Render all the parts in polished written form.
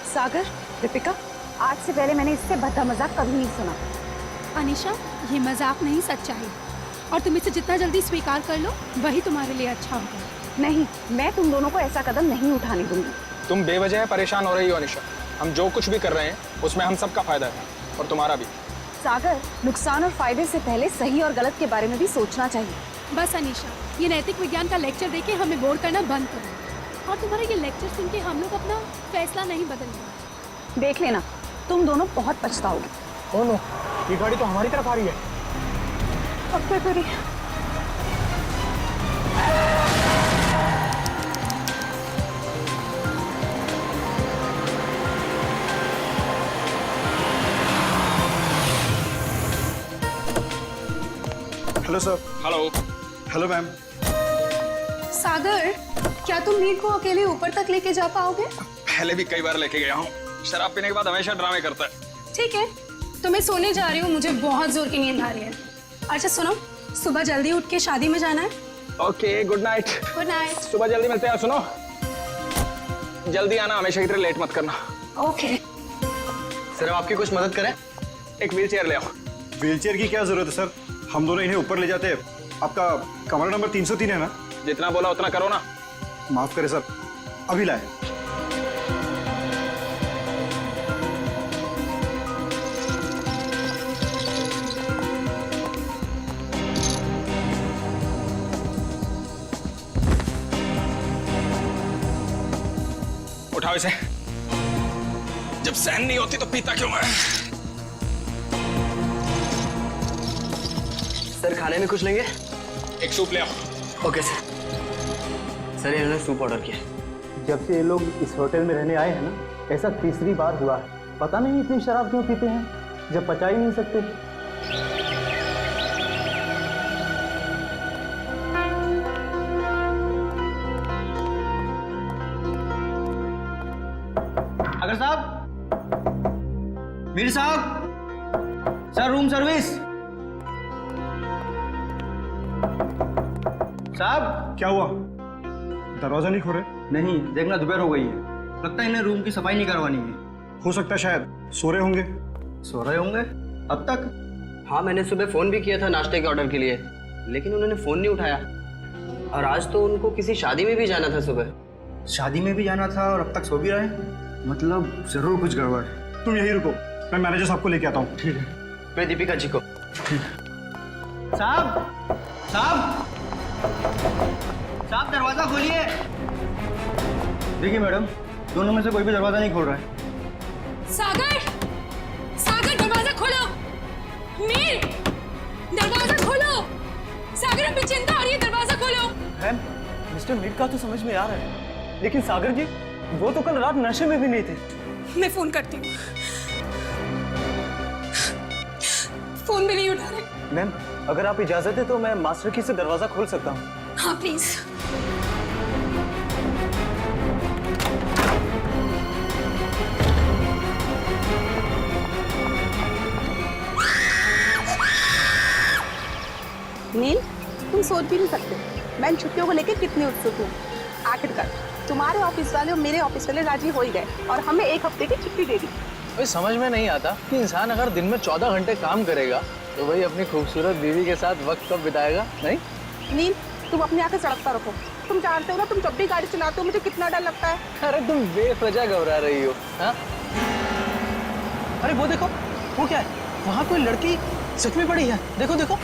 सागर, दीपिका, आज से पहले मैंने इससे भद्दा मजाक कभी नहीं सुना। अनीशा, ये मजाक नहीं सच्चाई, और तुम इसे जितना जल्दी स्वीकार कर लो वही तुम्हारे लिए अच्छा होगा। नहीं, मैं तुम दोनों को ऐसा कदम नहीं उठाने दूंगी। तुम बेवजह परेशान हो रही हो अनीशा। हम जो कुछ भी कर रहे हैं उसमें हम सबका फायदा है और तुम्हारा भी। सागर, नुकसान और फायदे से पहले सही और गलत के बारे में भी सोचना चाहिए। बस अनीशा, ये नैतिक विज्ञान का लेक्चर देके हमें बोर करना बंद करो, और तुम्हारा ये लेक्चर सुन के हम लोग अपना फैसला नहीं बदलेंगे। देख लेना, तुम दोनों बहुत पछताओगे। ओ नो, ये गाड़ी तो हमारी तरफ आ रही है। अब क्या करें? Hello sir. Hello. Hello ma'am. Sagar, क्या तुम मीर को अकेले ऊपर तक लेके जा पाओगे? पहले भी कई बार लेके गया हूँ। शराब पीने के बाद हमेशा ड्रामे करता है। ठीक है, तो मैं सोने जा रही हूँ, मुझे बहुत जोर की नींद आ रही है। अच्छा सुनो, सुबह जल्दी उठ के शादी में जाना है। Okay, good night. Good night. सुबह जल्दी मिलते हैं। सुनो, जल्दी आना, हमेशा की तरह लेट मत करना। ओके। सर, आपकी कुछ मदद करें? एक व्हील चेयर ले आओ। व्हीलचेयर की क्या जरूरत है सर? हम दोनों इन्हें ऊपर ले जाते हैं। आपका कमरा नंबर 303 है ना? जितना बोला उतना करो ना। माफ करें सर, अभी लाए। उठाओ इसे। जब सहन नहीं होती तो पीता क्यों है? सर, खाने में कुछ लेंगे? एक सूप ले आओ। Okay sir. सर, इन्होंने सूप ऑर्डर किया। जब से ये लोग इस होटल में रहने आए हैं ना, ऐसा तीसरी बार हुआ है। पता नहीं इतनी शराब क्यों पीते हैं जब पचा ही नहीं सकते। अगर साहब, मीर साहब, सर रूम सर्विस। साहब, क्या हुआ? दरवाजा नहीं खोल रहे? नहीं, देखना दोपहर हो गई है, लगता है इन्हें रूम की सफाई नहीं करवानी है। हो सकता है शायद सो रहे होंगे। सो रहे होंगे अब तक? हाँ, मैंने सुबह फ़ोन भी किया था नाश्ते के ऑर्डर के लिए, लेकिन उन्होंने फ़ोन नहीं उठाया। और आज तो उनको किसी शादी में भी जाना था सुबह। शादी में भी जाना था और अब तक सो भी रहे? मतलब जरूर कुछ गड़बड़ है। तुम यहीं रुको, मैं मैनेजर साहब को लेके आता हूँ। ठीक है। मैं दीपिका जी को। साहब, साहब, साहब, दरवाजा खोलिए। देखिए मैडम, दोनों में से कोई भी दरवाजा नहीं खोल रहा है। सागर, सागर, दरवाजा खोलो। मीर, दरवाजा खोलो। सागर, हमें चिंता हो रही है, दरवाजा खोलो। मैम, मिस्टर मीर का तो समझ में आ रहा है, लेकिन सागर जी, वो तो कल रात नशे में भी नहीं थे। मैं फोन करती हूँ। फोन भी नहीं उठा रहे। मैम, अगर आप इजाजत है तो मैं मास्टर की से दरवाजा खोल सकता हूँ। हाँ प्लीज। नील, तुम सोच भी नहीं सकते मैं इन छुट्टियों को लेकर कितनी उत्सुक हूँ। आखिरकार तुम्हारे ऑफिस वाले और मेरे ऑफिस वाले राजी हो ही गए और हमें एक हफ्ते की छुट्टी दे दी। भाई समझ में नहीं आता कि इंसान अगर दिन में 14 घंटे काम करेगा तो वही अपनी खूबसूरत बीवी के साथ वक्त कब बिताएगा? नहीं नील, तुम अपनी आंखें सड़कता रखो। तुम जानते हो ना, तुम जब भी गाड़ी चलाते हो मुझे कितना डर लगता है। अरे तुम बेवजह घबरा रही हो। हाँ, अरे वो देखो, वो क्या है? वहाँ कोई लड़की सच में पड़ी है। देखो देखो।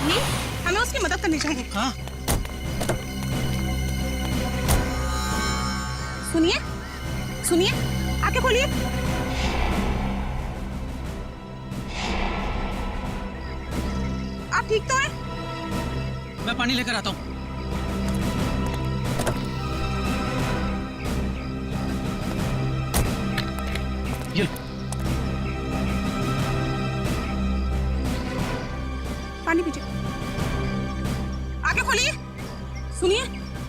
नील, हमें उसकी मदद करनी चाहिए। हाँ, सुनिए, सुनिए, आंखें खोलिए। आप ठीक तो हैं? मैं पानी लेकर आता हूँ। ये लो। पानी पीजिए। आंखें खोलिए। सुनिए,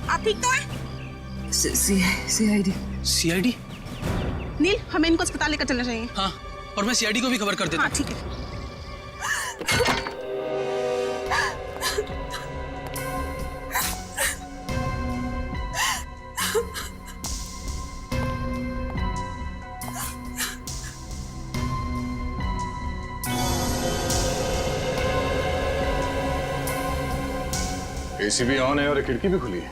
आप ठीक तो हैं? सीआईडी? नील, हमें इनको अस्पताल लेकर चलना चाहिए। हाँ, और मैं सीआईडी को भी खबर कर देता हूँ। हाँ ठीक है। एसी भी ऑन है और एक खिड़की भी खुली है।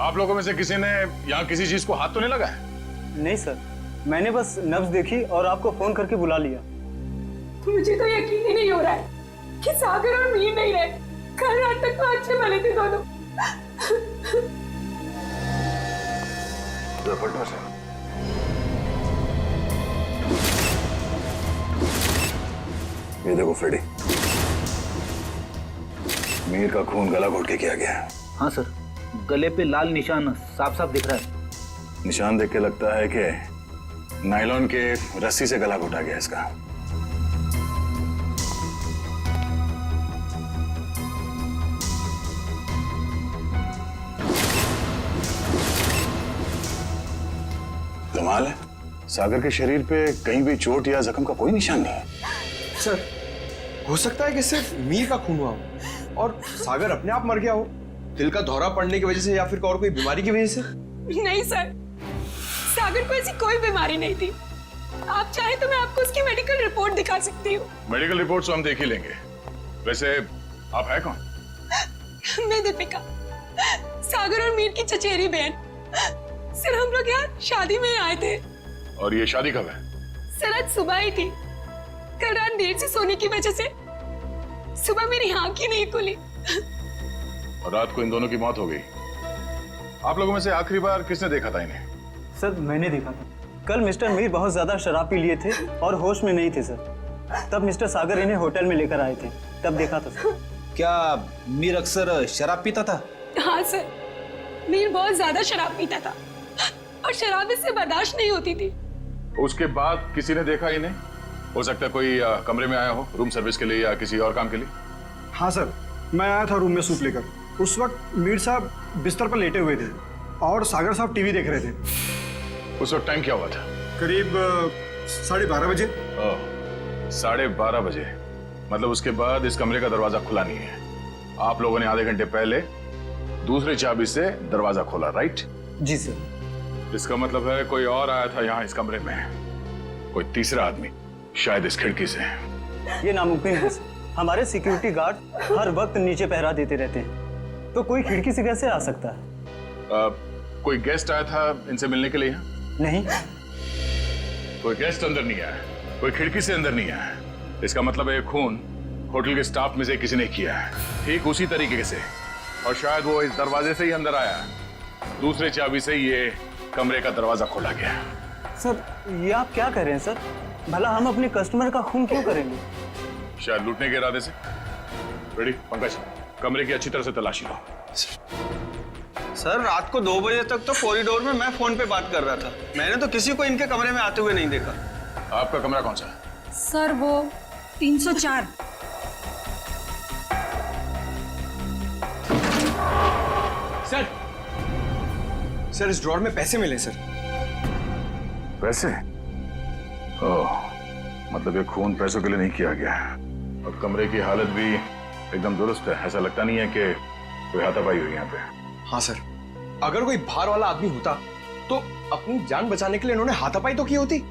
आप लोगों में से किसी ने यहाँ किसी चीज को हाथ तो नहीं लगाया? नहीं सर, मैंने बस नब्ज देखी और आपको फोन करके बुला लिया। मुझे तो यकीन ही नहीं हो रहा है कि सागर और मीर नहीं रहे। कल रात तक तो अच्छे भले थे दोनों। पटना से ये देखो फ्रेडी, मीर का खून गला घोट के किया गया है। हाँ सर, गले पे लाल निशान साफ साफ दिख रहा है। निशान देख के लगता है कि नायलॉन के रस्सी से गला घोटा गया इसका। कमाल है, सागर के शरीर पे कहीं भी चोट या जख्म का कोई निशान नहीं है। सर, हो सकता है कि सिर्फ मीर का खून हुआ हो और सागर अपने आप मर गया हो, दिल का दौरा पड़ने की वजह से या फिर और कोई बीमारी की वजह से। नहीं सर, सागर को ऐसी कोई बीमारी नहीं थी। आप चाहे तो मैं आपको उसकी मेडिकल रिपोर्ट दिखा सकती हूँ। मेडिकल रिपोर्ट तो हम देख ही लेंगे। वैसे आप है कौन? मैं दीपिका, सागर और मीर की चचेरी बहन। सर, हम लोग यहाँ शादी में आए थे। और ये शादी कब है? सर, आज सुबह ही थी। कल रात देर से सोने की वजह से सुबह मेरी आंख ही नहीं खुली। और रात को इन दोनों की मौत हो गई। आप लोगों में से आखिरी बार किसने देखा था इन्हें? सर, मैंने देखा था। कल मिस्टर मीर बहुत ज्यादा शराब पी लिए थे और होश में नहीं थे सर। तब मिस्टर सागर इन्हें होटल में लेकर आए थे, तब देखा था सर। क्या मीर अक्सर शराब पीता था? हाँ सर, मीर बहुत ज्यादा शराब पीता था और शराब इससे बर्दाश्त नहीं होती थी। उसके बाद किसी ने देखा इन्हें? हो सकता है कोई कमरे में आया हो रूम सर्विस के लिए या किसी और काम के लिए। हाँ सर, मैं आया था रूम में सूप लेकर। उस वक्त मीर साहब बिस्तर पर लेटे हुए थे और सागर साहब टीवी देख रहे थे। उस वक्त टाइम क्या हुआ था? करीब 12:30 बजे। 12:30 बजे, मतलब उसके बाद इस कमरे का दरवाजा खुला नहीं है। आप लोगों ने आधे घंटे पहले दूसरी चाबी से दरवाजा खोला, राइट? जी सर। इसका मतलब है कोई और आया था यहाँ इस कमरे में, कोई तीसरा आदमी, शायद इस खिड़की से। ये नामुमकिन है सर। हमारे सिक्योरिटी गार्ड हर वक्त नीचे पहरा देते रहते हैं, तो कोई खिड़की से कैसे आ सकता है? कोई गेस्ट आया था इनसे मिलने के लिए? नहीं। कोई गेस्ट अंदर नहीं आया, कोई खिड़की से अंदर नहीं आया। इसका मतलब है खून होटल के स्टाफ में से किसी ने किया है, ठीक उसी तरीके से। और शायद वो इस दरवाजे से ही अंदर आया, दूसरे चाबी से ये कमरे का दरवाजा खोला गया। सर, ये आप क्या कह रहे हैं सर? भला हम अपने कस्टमर का खून क्यों करेंगे? शायद लूटने के इरादे से। रेडी पंकज, कमरे की अच्छी तरह से तलाशी लो। सर, रात को 2 बजे तक तो कॉरिडोर में मैं फोन पे बात कर रहा था। मैंने तो किसी को इनके कमरे में आते हुए नहीं देखा। आपका कमरा कौन सा है? सर, वो 304। सर, इस ड्रॉर में पैसे मिले सर। पैसे? ओह, मतलब ये खून पैसों के लिए नहीं किया गया। और कमरे की हालत भी एकदम दुरुस्त है, ऐसा लगता नहीं है कि कोई हाथापाई हुई यहाँ पे। हाँ सर, अगर कोई बाहर वाला आदमी होता तो अपनी जान बचाने के लिए इन्होंने हाथापाई तो की होती।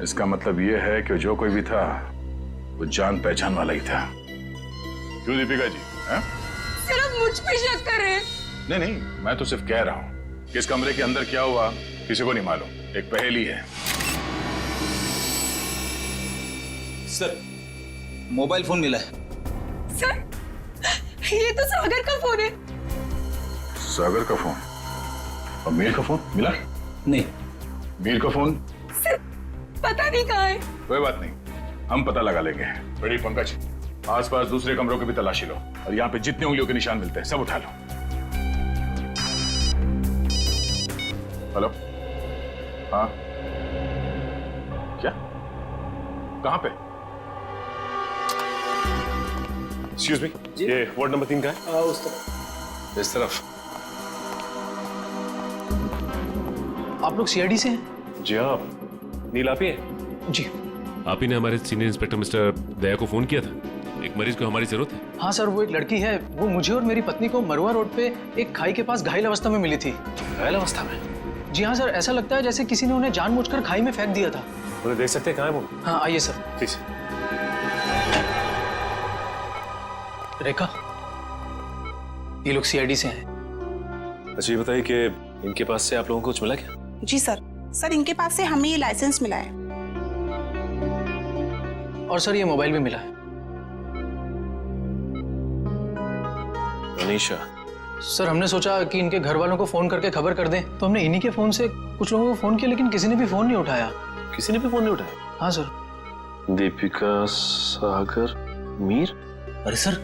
इसका मतलब ये है कि जो कोई भी था वो जान पहचान वाला ही था। क्यों दीपिका जी? सर, आप मुझ पे शक कर रहे हैं? नहीं नहीं, मैं तो सिर्फ कह रहा हूँ कि इस कमरे के अंदर क्या हुआ किसी को नहीं मालूम, एक पहेली है। सर, मोबाइल फोन मिला है। सर, ये तो सागर का फोन है। सागर का फोन और मीर का फोन मिला? नहीं। मीर का फोन? सर, पता नहीं कहाँ है। कोई बात नहीं, हम पता लगा लेंगे। बड़ी पंकज, आसपास दूसरे कमरों की भी तलाशी लो और यहाँ पे जितने उंगलियों के निशान मिलते हैं सब उठा लो। हेलो, हाँ, क्या? कहाँ पे? एक्सक्यूज मी, ये वार्ड नंबर 3 का है? उस तरफ। इस तरफ? आप लोग सीआईडी से हैं? जी हाँ, नील आप ही हैं? जी। आप ही ने हमारे सीनियर इंस्पेक्टर मिस्टर दया को फोन किया था, एक मरीज को हमारी जरूरत है। हाँ सर, वो एक लड़की है, वो मुझे और मेरी पत्नी को मरुआ रोड पे एक खाई के पास घायल अवस्था में मिली थी। घायल अवस्था में? जी हाँ सर, ऐसा लगता है जैसे किसी ने उन्हें जानबूझकर खाई में फेंक दिया था। उन्हें देख सकते हैं कहाँ है वो? हाँ, आइए सर। प्लीज। रेखा, ये लोग सीआईडी से हैं। अच्छा, ये बताइए कि इनके पास से आप लोगों को कुछ मिला क्या? जी सर। सर इनके पास से हमें ये लाइसेंस मिला है। और सर ये मोबाइल भी मिला है। अनीशा, सर हमने सोचा कि इनके घर वालों को फोन करके खबर कर दें, तो हमने इन्हीं के फोन से कुछ लोगों को फोन किया, लेकिन किसी ने भी फोन नहीं उठाया। किसी ने भी फोन नहीं उठाया? हाँ सर। दीपिका, सागर, मीर। अरे सर,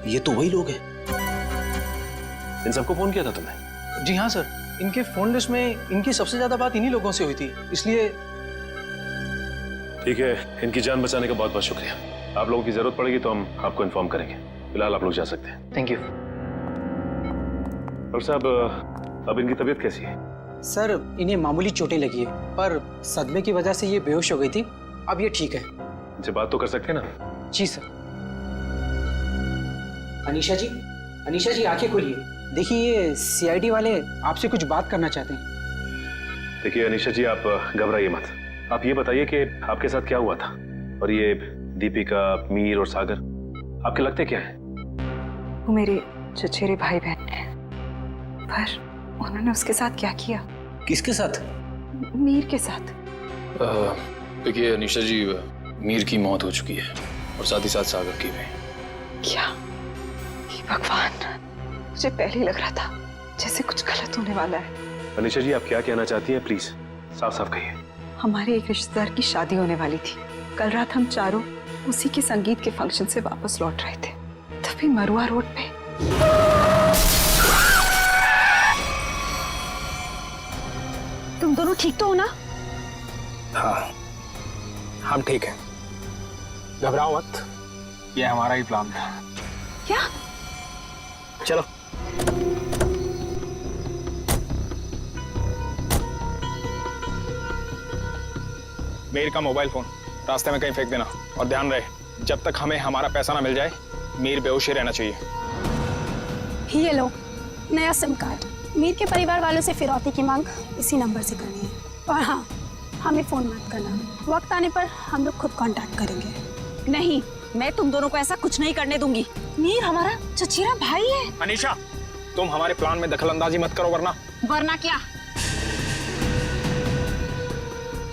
ये तो वही लोग हैं। इन सबको फोन किया था तुमने? जी हाँ सर, इनके फोन लिस्ट में इनकी सबसे ज्यादा बात इन्हीं लोगों से हुई थी, इसलिए। ठीक है, इनकी जान बचाने का बहुत बहुत शुक्रिया। आप लोगों की जरूरत पड़ेगी तो हम आपको इन्फॉर्म करेंगे। फिलहाल आप लोग जा सकते हैं। Thank you. डॉक्टर साहब, अब इनकी तबीयत कैसी है? सर इन्हें मामूली चोटें लगी है, पर सदमे की वजह से ये बेहोश हो गई थी। अब ये ठीक है। इनसे बात तो कर सकते हैं ना? जी सर। अनीशा जी, अनीशा जी आंखें खोलिए। देखिए ये सीआईडी वाले आपसे कुछ बात करना चाहते हैं। देखिए अनीशा जी, आप घबराइए मत। आप ये बताइए कि आपके साथ क्या हुआ था, और ये दीपिका, मीर और सागर आपके लगते क्या हैं? वो मेरे चचेरे भाई बहन हैं, पर उन्होंने उसके साथ क्या किया? किसके साथ? मीर के साथ। देखिए अनीशा जी, मीर की मौत हो चुकी है और साथ ही साथ सागर की भी। क्या? हे भगवान, मुझे पहले ही लग रहा था जैसे कुछ गलत होने वाला है। अनीशा जी, आप क्या कहना चाहती हैं? प्लीज साफ साफ कहिए। हमारे एक रिश्तेदार की शादी होने वाली थी। कल रात हम चारों उसी के संगीत के फंक्शन से वापस लौट रहे थे, तभी मरुआ रोड पे तुम दोनों ठीक तो हो ना? हाँ, हम ठीक हैं। घबराओ मत, ये हमारा ही प्लान था। क्या? चलो। मीर का मोबाइल फोन रास्ते में कहीं फेंक देना, और ध्यान रहे जब तक हमें हमारा पैसा ना मिल जाए मीर बेहोश ही रहना चाहिए। ये लो नया सिम कार्ड। मीर के परिवार वालों से फिरौती की मांग इसी नंबर से करनी है। और हाँ, हमें फोन मत करना, वक्त आने पर हम लोग खुद कांटेक्ट करेंगे। नहीं, मैं तुम दोनों को ऐसा कुछ नहीं करने दूंगी। मीर हमारा चचेरा भाई है। अनीशा, तुम हमारे प्लान में दखल अंदाजी मत करो, वरना क्या?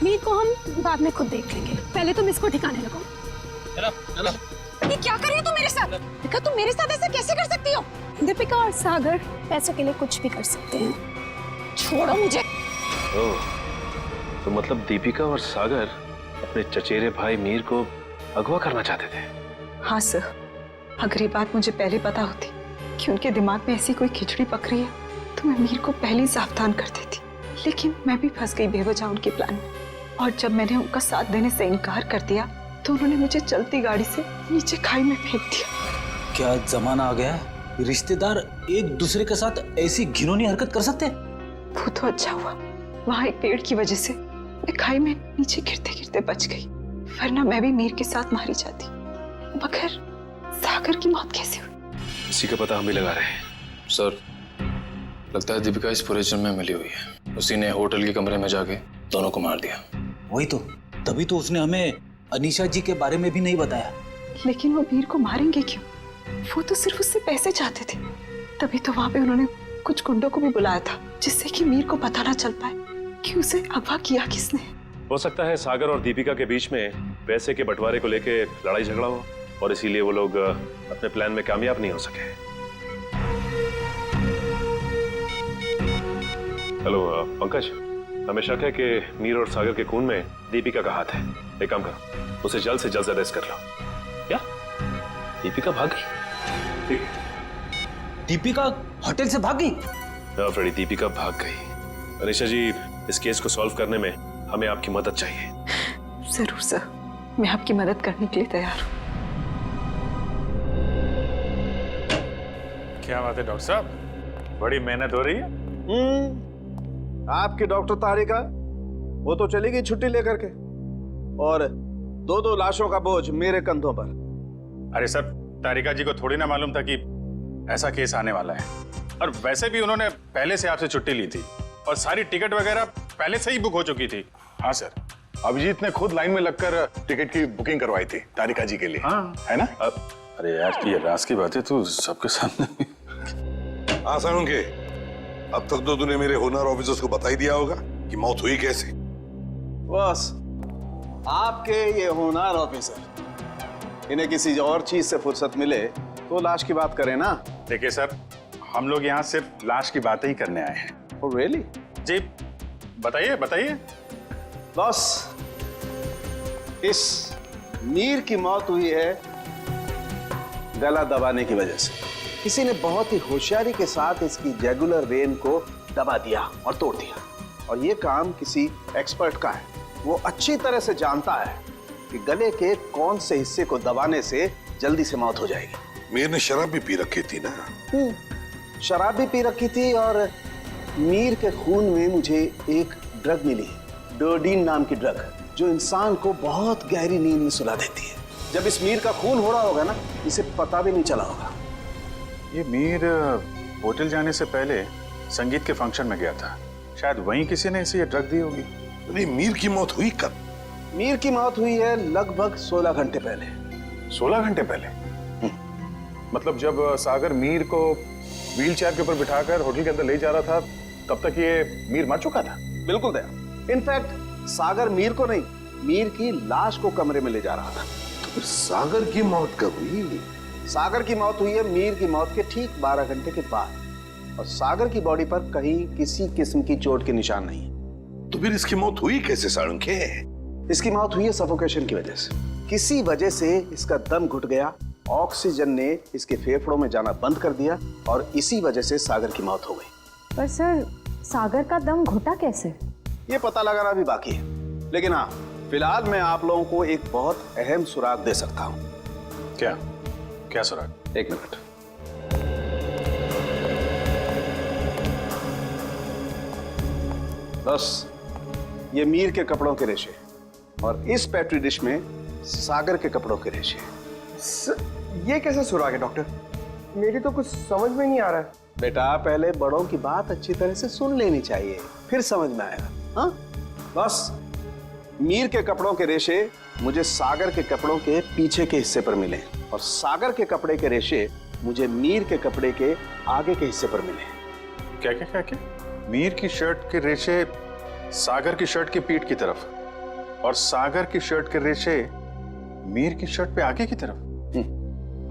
मीर को हम बाद में खुद देख लेंगे, पहले तुम इसको ठिकाने लगो। चलो। ये क्या कर रही हो तुम मेरे साथ? दीपिका, तुम मेरे साथ ऐसा कैसे कर सकती हो? दीपिका और सागर पैसों के लिए कुछ भी कर सकते हैं। छोड़ो मुझे। ओह, तो मतलब दीपिका और सागर अपने चचेरे भाई मीर को अगवा करना चाहते थे? हाँ सर, अगर ये बात मुझे पहले पता होती कि उनके दिमाग में ऐसी कोई खिचड़ी पक रही है तो मैं मीर को पहले ही सावधान कर देती। लेकिन मैं भी फंस गई बेवजह उनके प्लान में, और जब मैंने उनका साथ देने से इनकार कर दिया तो उन्होंने मुझे चलती गाड़ी से नीचे खाई में फेंक दिया। क्या जमाना आ गया है, रिश्तेदार एक दूसरे के साथ ऐसी घिनौनी हरकत कर सकते हैं? वो तो अच्छा हुआ वहाँ एक पेड़ की वजह से मैं खाई में नीचे गिरते गिरते बच गई, वरना मैं भी मीर के साथ मारी जाती। मगर सागर की मौत कैसे हुई? इसी का पता हम भी लगा रहे हैं। सर, लगता है दीपिका इस पूरे जुर्म में मिली हुई है। उसी ने होटल के कमरे में जाके दोनों को मार दिया। वही तो, तभी तो उसने हमें अनीशा जी के बारे में भी नहीं बताया। लेकिन वो मीर को मारेंगे क्यों? वो तो सिर्फ उससे पैसे चाहते थे। तभी तो वहां पे उन्होंने कुछ गुंडों को भी बुलाया था, जिससे कि मीर को पता ना चल पाए कि उसे अगवा किया किसने। हो सकता है सागर और दीपिका के बीच में पैसे के बंटवारे को लेके लड़ाई झगड़ा हो, और इसीलिए वो लोग अपने प्लान में कामयाब नहीं हो सके। हेलो पंकज, हमें शक है कि मीर और सागर के खून में दीपिका का हाथ है। एक काम करो, उसे जल्द से जल्द अरेस्ट कर लो। क्या? दीपिका भाग गई? ठीक है। दीपिका होटल से भाग गई? हाँ फ्रेडी, दीपिका भाग गई। अनीशा जी, इस केस को सॉल्व करने में हमें आपकी मदद चाहिए। जरूर सर, मैं आपकी मदद करने के लिए तैयार हूँ। क्या बात है डॉक्टर साहब, बड़ी मेहनत हो रही है। आपकी डॉक्टर तारिका, वो तो चली गई छुट्टी लेकर के, और दो लाशों का बोझ मेरे कंधों पर। अरे सर, तारिका जी को थोड़ी ना मालूम था कि ऐसा केस आने वाला है, और वैसे भी उन्होंने पहले से आपसे छुट्टी ली थी और सारी टिकट वगैरह पहले से ही बुक हो चुकी थी। हाँ सर, अभिजीत ने खुद लाइन में लगकर टिकट की बुकिंग करवाई थी तारिका जी के लिए। हाँ है ना? अरे यार, ये राज की बातें तो सबके सामने हाँ साळुंखे, अब तक तो तूने मेरे होनर ऑफिसर्स को बता ही दिया होगा कि मौत हुई कैसे। बस आपके ये होनहार ऑफिसर, इन्हें किसी और चीज से फुर्सत मिले तो लाश की बात करें ना। देखिए सर, हम लोग यहाँ सिर्फ लाश की बातें ही करने आए हैं। Oh really? जी बताइए बताइए। बस इस मीर की मौत हुई है गला दबाने की वजह से। किसी ने बहुत ही होशियारी के साथ इसकी जैगुलर वेन को दबा दिया और तोड़ दिया, और ये काम किसी एक्सपर्ट का है। वो अच्छी तरह से जानता है कि गले के कौन से हिस्से को दबाने से जल्दी से मौत हो जाएगी। मीर ने शराब भी पी रखी थी ना? शराब भी पी रखी थी, और मीर के खून में मुझे एक ड्रग मिली, डोडीन नाम की ड्रग, जो इंसान को बहुत गहरी नींद में सुला देती है। जब इस मीर का खून हो रहा होगा ना, इसे पता भी नहीं चला होगा। ये मीर होटल जाने से पहले संगीत के फंक्शन में गया था, शायद वहीं किसी ने इसे ये ड्रग दी होगी। नहीं, मीर की मौत हुई कब? मीर की मौत हुई है लगभग 16 घंटे पहले। 16 घंटे पहले? मतलब जब सागर मीर को व्हील चेयर के ऊपर बिठाकर होटल के अंदर ले जा रहा था, तब तक ये मीर मर चुका था? बिल्कुल दया। इनफैक्ट सागर मीर को नहीं, मीर की लाश को कमरे में ले जा रहा था। तो फिर सागर की मौत कब हुई? सागर की मौत हुई है मीर की मौत के ठीक 12 घंटे के बाद, और सागर की बॉडी पर कहीं किसी किस्म की चोट के निशान नहीं है। तो फिर इसकी मौत हुई कैसे साळुंखे? इसकी मौत हुई है सफोकेशन की वजह से। किसी वजह से इसका दम घुट गया, ऑक्सीजन ने इसके फेफड़ों में जाना बंद कर दिया, और इसी वजह से सागर की मौत हो गई। पर सर, सागर का दम घुटा कैसे? ये पता लगाना भी बाकी है, लेकिन हाँ, फिलहाल मैं आप लोगों को एक बहुत अहम सुराग दे सकता हूँ। क्या क्या सुराग? एक मिनट। बस ये मीर के कपड़ों के रेशे, और इस पेट्री डिश में सागर के कपड़ों के रेशे। ये कैसे सुराग है डॉक्टर? मेरी तो कुछ समझ में नहीं आ रहा है। बेटा, पहले बड़ों की बात अच्छी तरह से सुन लेनी चाहिए, फिर समझ में आएगा। हाँ, बस मीर के कपड़ों के रेशे मुझे सागर के कपड़ों के पीछे के हिस्से पर मिले, और सागर के कपड़े के रेशे मुझे मीर के कपड़े के आगे के हिस्से पर मिले। क्या क्या क्या क्या? मीर की शर्ट के रेशे सागर की शर्ट की पीठ की तरफ, और सागर की शर्ट के रेशे मीर की शर्ट पे आगे की तरफ।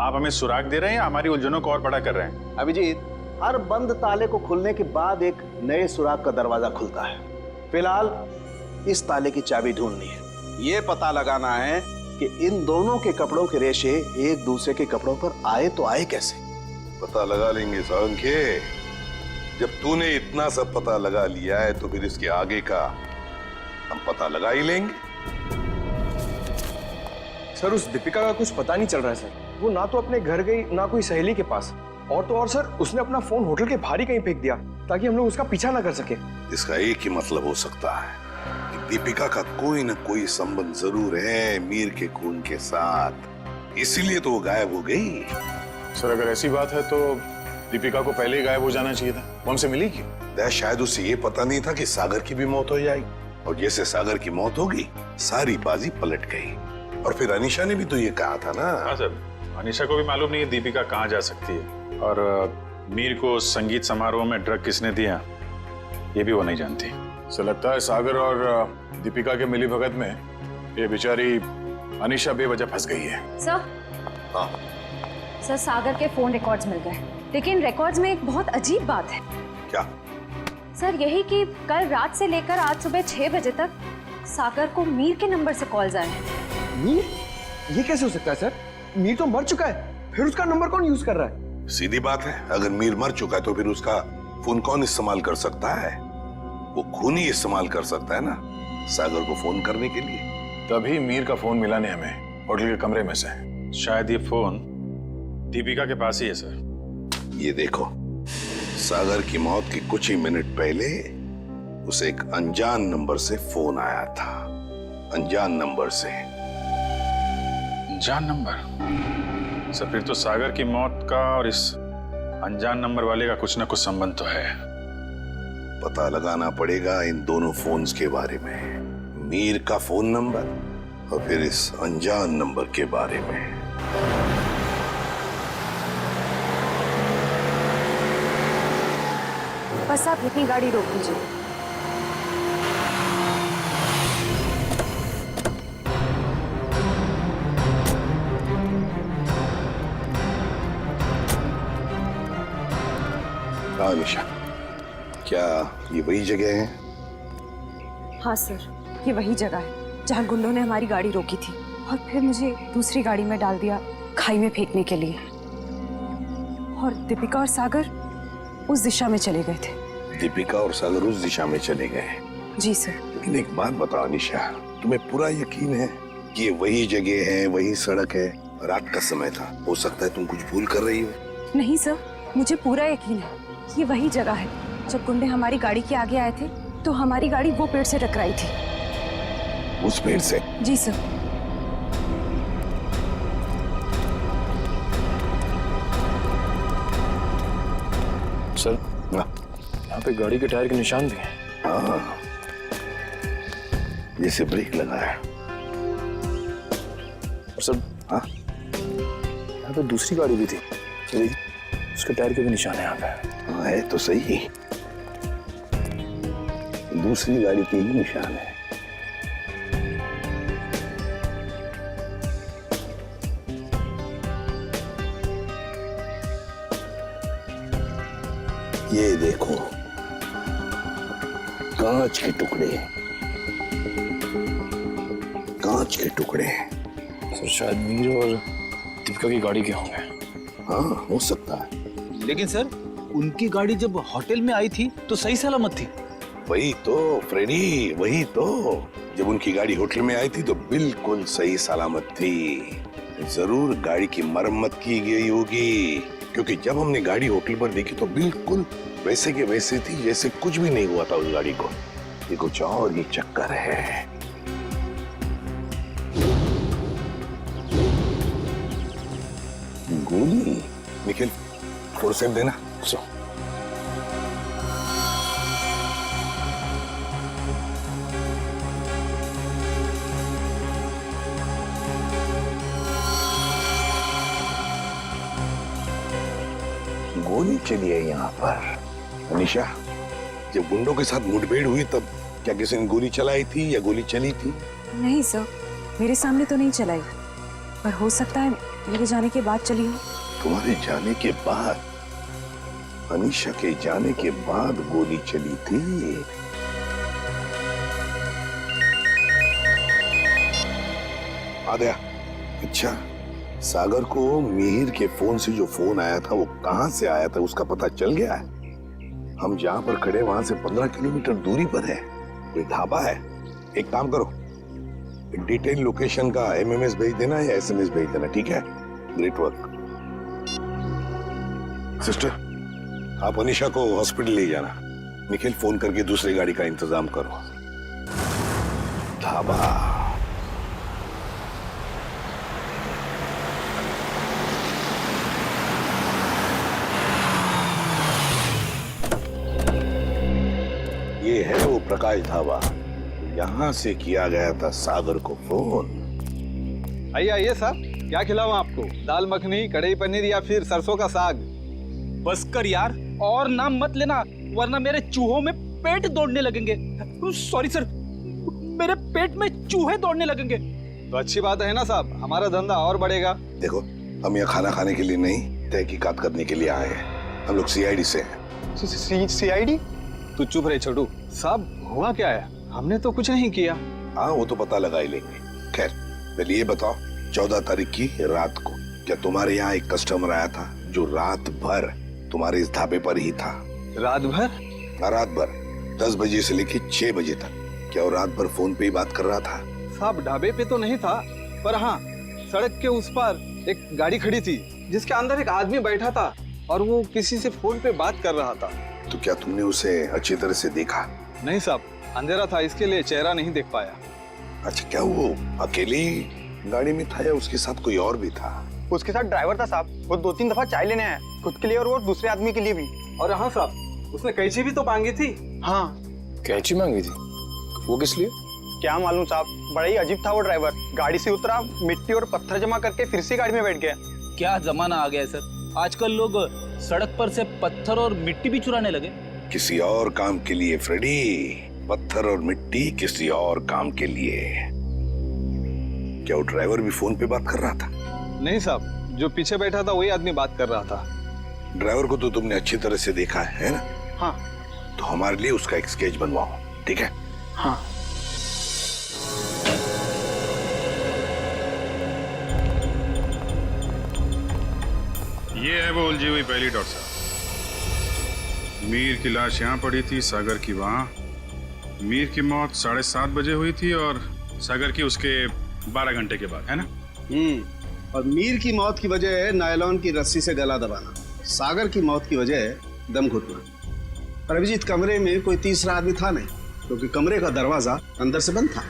आप हमें सुराग दे रहे हैं या हमारी उलझनों को और बड़ा कर रहे हैं? अभिजीत, हर बंद ताले को खुलने के बाद एक नए सुराग का दरवाजा खुलता है। फिलहाल इस ताले की चाबी ढूंढनी है। ये पता लगाना है कि इन दोनों के कपड़ों के रेशे एक दूसरे के कपड़ों पर आए तो आए कैसे। पता लगा लेंगे साळुंखे। जब तूने इतना सब पता लगा लिया है तो फिर इसके आगे का हम पता लगा ही लेंगे। सर, उस दीपिका का कुछ पता नहीं चल रहा है सर। वो ना तो अपने घर गई, ना कोई सहेली के पास, और तो और सर, उसने अपना फोन होटल के बाहर ही कहीं फेंक दिया ताकि हम लोग उसका पीछा ना कर सके। इसका एक ही मतलब हो सकता है कि दीपिका का कोई ना कोई संबंध जरूर है मीर के खून के साथ, इसीलिए तो वो गायब हो गई। सर, अगर ऐसी बात है तो दीपिका को पहले ही गायब हो जाना चाहिए था। वो हमसे मिली क्यों? शायद उसे ये पता नहीं था कि सागर की भी मौत हो जाएगी, और जैसे सागर की मौत होगी सारी बाजी पलट गई। और फिर अनीशा ने भी तो ये कहा था ना। हाँ सर, अनीशा को भी मालूम नहीं है दीपिका कहाँ जा सकती है, और मीर को संगीत समारोह में ड्रग किसने दिया ये भी वो नहीं जानती। सो लगता है सागर और दीपिका के मिली भगत में ये बेचारी अनीशा बेवजह फंस गई है। सर, हाँ सर, सागर के फोन रिकॉर्ड्स मिल गए, लेकिन रिकॉर्ड्स में एक बहुत अजीब बात है। क्या? सर, यही कि कल रात से लेकर आज सुबह 6 बजे तक सागर को मीर के नंबर से कॉल्स आए हैं। मीर? ये कैसे हो सकता है सर? मीर तो मर चुका है, फिर उसका नंबर कौन यूज कर रहा है? सीधी बात है, अगर मीर मर चुका है तो फिर उसका फोन कौन इस्तेमाल कर सकता है? वो खून ही इस्तेमाल कर सकता है ना सागर को फोन करने के लिए। तभी मीर का फोन मिला नहीं हमें होटल के कमरे में से। शायद ये फोन दीपिका के पास ही है सर। ये देखो, सागर की मौत के कुछ ही मिनट पहले उसे एक अनजान नंबर से फोन आया था। अनजान नंबर से। अनजान नंबर? सर, फिर तो सागर की मौत का और इस अनजान नंबर वाले का कुछ ना कुछ संबंध तो है। पता लगाना पड़ेगा इन दोनों फोन्स के बारे में, मीर का फोन नंबर और फिर इस अनजान नंबर के बारे में। बस आप यहीं गाड़ी रोक लीजिए। हाँ निशा, क्या ये वही जगह है? हाँ सर, ये वही जगह है जहाँ गुंडों ने हमारी गाड़ी रोकी थी और फिर मुझे दूसरी गाड़ी में डाल दिया खाई में फेंकने के लिए। और दीपिका और सागर उस दिशा में चले गए थे। दीपिका और सागर उस दिशा में चले गए? जी सर। लेकिन एक बात बताओ निशा, तुम्हें पूरा यकीन है कि ये वही जगह है, वही सड़क है? रात का समय था, हो सकता है तुम कुछ भूल कर रही हो। नहीं सर, मुझे पूरा यकीन है ये वही जगह है। जब गुंडे हमारी गाड़ी के आगे आए थे तो हमारी गाड़ी वो पेड़ से टकराई थी। उस पेड़ से? जी सर। सर, यहाँ पे गाड़ी के टायर के निशान भी हैं। हाँ, जैसे ब्रेक लगा है। और सर, हाँ, यहाँ पे दूसरी गाड़ी भी थी, उसके टायर के भी निशान है यहाँ पे। हाँ, है तो सही, दूसरी गाड़ी के ही निशान है। ये देखो, कांच के टुकड़े, कांच के टुकड़े। सर शायद मीर और दीपिका की गाड़ी के होंगे। हाँ, हो सकता है। लेकिन सर, उनकी गाड़ी जब होटल में आई थी तो सही सलामत थी। वही तो फ्रेडी, वही तो। जब उनकी गाड़ी होटल में आई थी तो बिल्कुल सही सलामत थी। जरूर गाड़ी की मरम्मत की गई होगी, क्योंकि जब हमने गाड़ी होटल पर देखी तो बिल्कुल वैसे के वैसे थी जैसे कुछ भी नहीं हुआ था उस गाड़ी को। ये कुछ और ही चक्कर है। गोली? निखिल, फोर्सेप देना। सो गोली चली है यहाँ पर। अनीशा, जब गुंडों के साथ मुठभेड़ हुई तब क्या किसी ने गोली चलाई थी या गोली चली थी? नहीं सर, मेरे सामने तो नहीं चलाई, पर हो सकता है मेरे जाने के बाद चली हो। तुम्हारे जाने के बाद? अनीशा के जाने के बाद गोली चली थी? आ गया। अच्छा, सागर को मिहिर के फोन से जो फोन आया था वो कहां से आया था उसका पता चल गया है? हम जहां पर खड़े वहां से 15 किलोमीटर दूरी पर है, कोई ढाबा है। एक काम करो, डिटेल लोकेशन का एमएमएस भेज देना या एसएमएस भेज देना, ठीक है? Great work. सिस्टर, आप अनीशा को हॉस्पिटल ले जाना। निखिल, फोन करके दूसरी गाड़ी का इंतजाम करो। ढाबा। ये है वो प्रकाश ढाबा, यहां से किया गया था सागर को फोन। आइए आइए साहब, क्या खिलाऊं आपको? दाल मखनी, कढ़ाई पनीर या फिर सरसों का साग? बस कर यार, और नाम मत लेना वरना मेरे चूहों में पेट दौड़ने लगेंगे। सॉरी सर, मेरे पेट में चूहे दौड़ने लगेंगे। तो अच्छी बात है ना साहब, हमारा धंधा और बढ़ेगा। देखो, हम यहाँ खाना खाने के लिए नहीं, तहकीकात करने के लिए आए हैं। हम लोग सीआईडी से हैं। सीआईडी? तू चुप रहे छोटू। साहब, हुआ क्या है? हमने तो कुछ नहीं किया। हाँ, वो तो पता लगा ही लेंगे। खैर, पहले ये बताओ, 14 तारीख की रात को क्या तुम्हारे यहाँ एक कस्टमर आया था जो रात भर तुम्हारे इस ढाबे पर ही था? रात भर? हाँ, रात भर 10 बजे से लेकर 6 बजे तक। क्या वो रात भर फोन पे ही बात कर रहा था? साहब, ढाबे पे तो नहीं था, पर हाँ, सड़क के उस पार एक गाड़ी खड़ी थी जिसके अंदर एक आदमी बैठा था और वो किसी से फोन पे बात कर रहा था। तो क्या तुमने उसे अच्छी तरह से देखा? नहीं साहब, अंधेरा था, इसके लिए चेहरा नहीं देख पाया। अच्छा, क्या वो अकेली गाड़ी में था या उसके साथ कोई और भी था? उसके साथ ड्राइवर था साहब, वो 2-3 दफा चाय लेने आया, खुद के लिए और वो दूसरे आदमी के लिए भी। और हाँ साहब, उसने कैंची भी तो मांगी थी। हाँ, कैंची मांगी थी? वो किस लिए? क्या मालूम साहब, बड़ा ही अजीब था वो ड्राइवर। गाड़ी से उतरा, मिट्टी और पत्थर जमा करके फिर से गाड़ी में बैठ गया। क्या जमाना आ गया है सर, आजकल लोग सड़क पर से पत्थर और मिट्टी भी चुराने लगे। किसी और काम के लिए फ्रेडी, पत्थर और मिट्टी किसी और काम के लिए। क्या वो ड्राइवर भी फोन पे बात कर रहा था? नहीं साहब, जो पीछे बैठा था वही आदमी बात कर रहा था। ड्राइवर को तो तुमने अच्छी तरह से देखा है ना? हाँ। तो हमारे लिए उसका एक स्केच बनवाओ, ठीक है? हाँ। ये है वो उलझी हुई पहली डॉट साहब। मीर की लाश यहाँ पड़ी थी, सागर की वहाँ। मीर की मौत 7:30 बजे हुई थी और सागर की उसके 12 घंटे के बाद, है ना? और मीर की मौत की वजह है नायलॉन की रस्सी से गला दबाना, सागर की मौत की वजह है दम घुटना। पर अभिजीत, कमरे में कोई तीसरा आदमी था नहीं, क्योंकि कमरे का दरवाजा अंदर से बंद था।